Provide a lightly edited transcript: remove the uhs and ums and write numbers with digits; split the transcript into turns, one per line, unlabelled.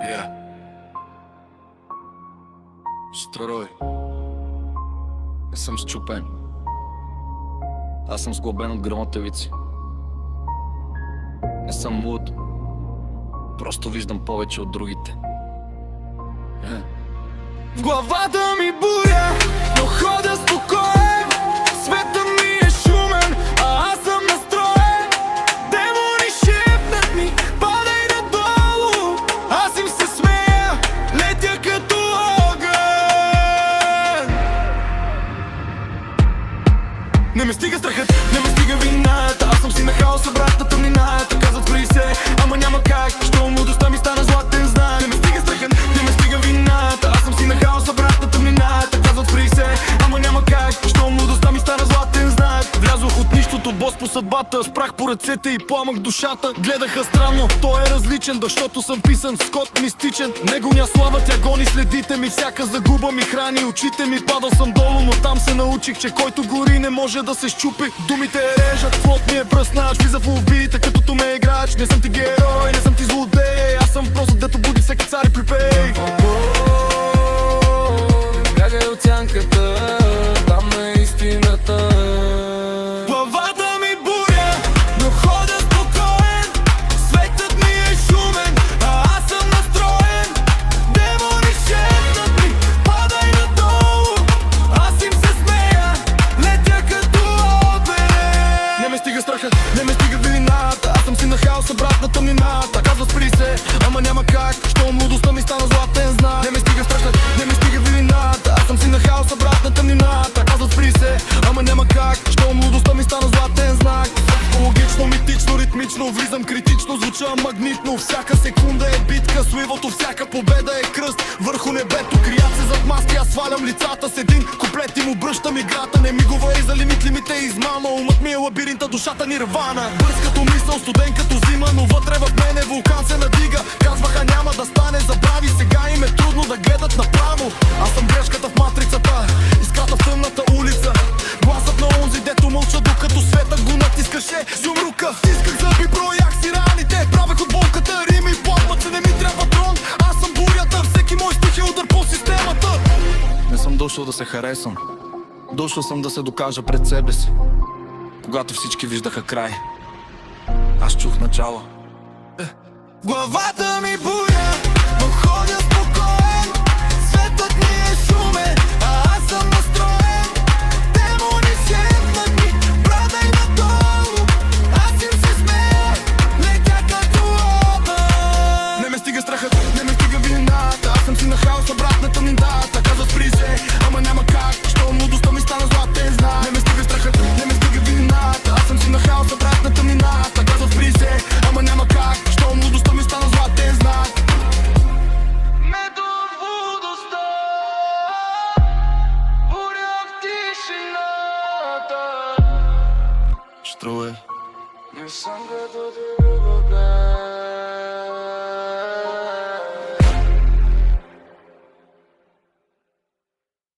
Yeah. Старой, не съм счупен. Аз съм сглобен от гръмотевици. Не съм луд. Просто виждам повече от другите. В главата ми буря, но хода спокоен. Светът ми е шумен, а аз съм настроен. Демони шепнат ми, падай надолу. Аз им се смея, летя като огън. Не ме стига страхът, не ме стига вината. Аз съм си на хаос, обратна тъмнината. Казват спри се, ама няма как, щом младостта ми стана златен знак. Не ме стига страхът, не ме стига вината. Аз съм си на хаос, обратна тъмнината. Казват спри се, ама няма как, щом младостта ми стана златен знак. Влязох от нищото, бос по съдбата. Спрах по ръцете и пламък душата. Гледаха странно, той е различен, защото съм писан с код мистичен. Него ня слава, тя гони следите ми. Всяка загуба ми храни очите ми. Падал съм долу, но там се научих, че който гори не може да се щупи. Думите режат, флот ми е бръснач. Влиза в обита, като ме играч. Не съм ти герой, не съм ти злодей. Аз съм просто дето буди всеки цар и припей.
Бягай от сянката, там е истината.
Главата ми буря, но хода спокоен. Светът ми е шумен, а аз съм настроен. Демони шепнат ми, падай надолу. Аз им се смея, летя като оберен. Не ме стига страхът, не ме стига вината. Аз съм си на хаос, обратна тъмнината. Казват спри се, ама няма как, щом младостта ми стана златен знак. Не ме стига страхът, не ме стига вината. Аз съм си на хаос, обратна тъмнината. Казват спри се, ама няма как, щом младостта ми стана златен знак. Логично, митично, ритмично, влизам критично, звуча магнитно. Всяка секунда е битка с уивото, всяка победа е кръст върху небето. Крият се зад маски, аз свалям лицата с един куплет и му обръщам играта. Не ми говори за лимит, лимит е измама. Умът ми е лабиринта, душата нирвана. Бърз като мисъл, студен като зима, но вътре в мене вулкан се надига. Казваха няма да стане, забрави, сега им е трудно да гледат направо. Аз съм грешката в матрицата, искрата в тъмната улица. Гласът на онзи, дето мълча, докато света го натискаше с юмрука. Стисках зъби, броях си раните, правех от болката рими. Плакват се, не ми трябва трон, аз съм бурята. Всеки мой стих е удар по системата. Не съм дошъл да се харесам, дошъл съм да се докажа пред себе си. Когато всички виждаха край, аз чух начало. Главата ми буря, но ходя спокоен. Светът ми е шумен, а аз съм настроен. Демони шепнат ми, падай надолу. Аз им се смея, летя като обън. Не ме стига страхът, не ме стига вината. Аз съм си на хаос, обратна тъмнината. Казват спри се, ама няма как, щом младостта ми стана златен знак. Не ме стига страхът, не ме стига вината. Аз съм си на хаос, обратна тъмнината. Казват спри се, ама няма как, щом младостта ми стана златен знак.
Метод лудостта, буря в тишината.
Струва.
Не съм като ти любовна.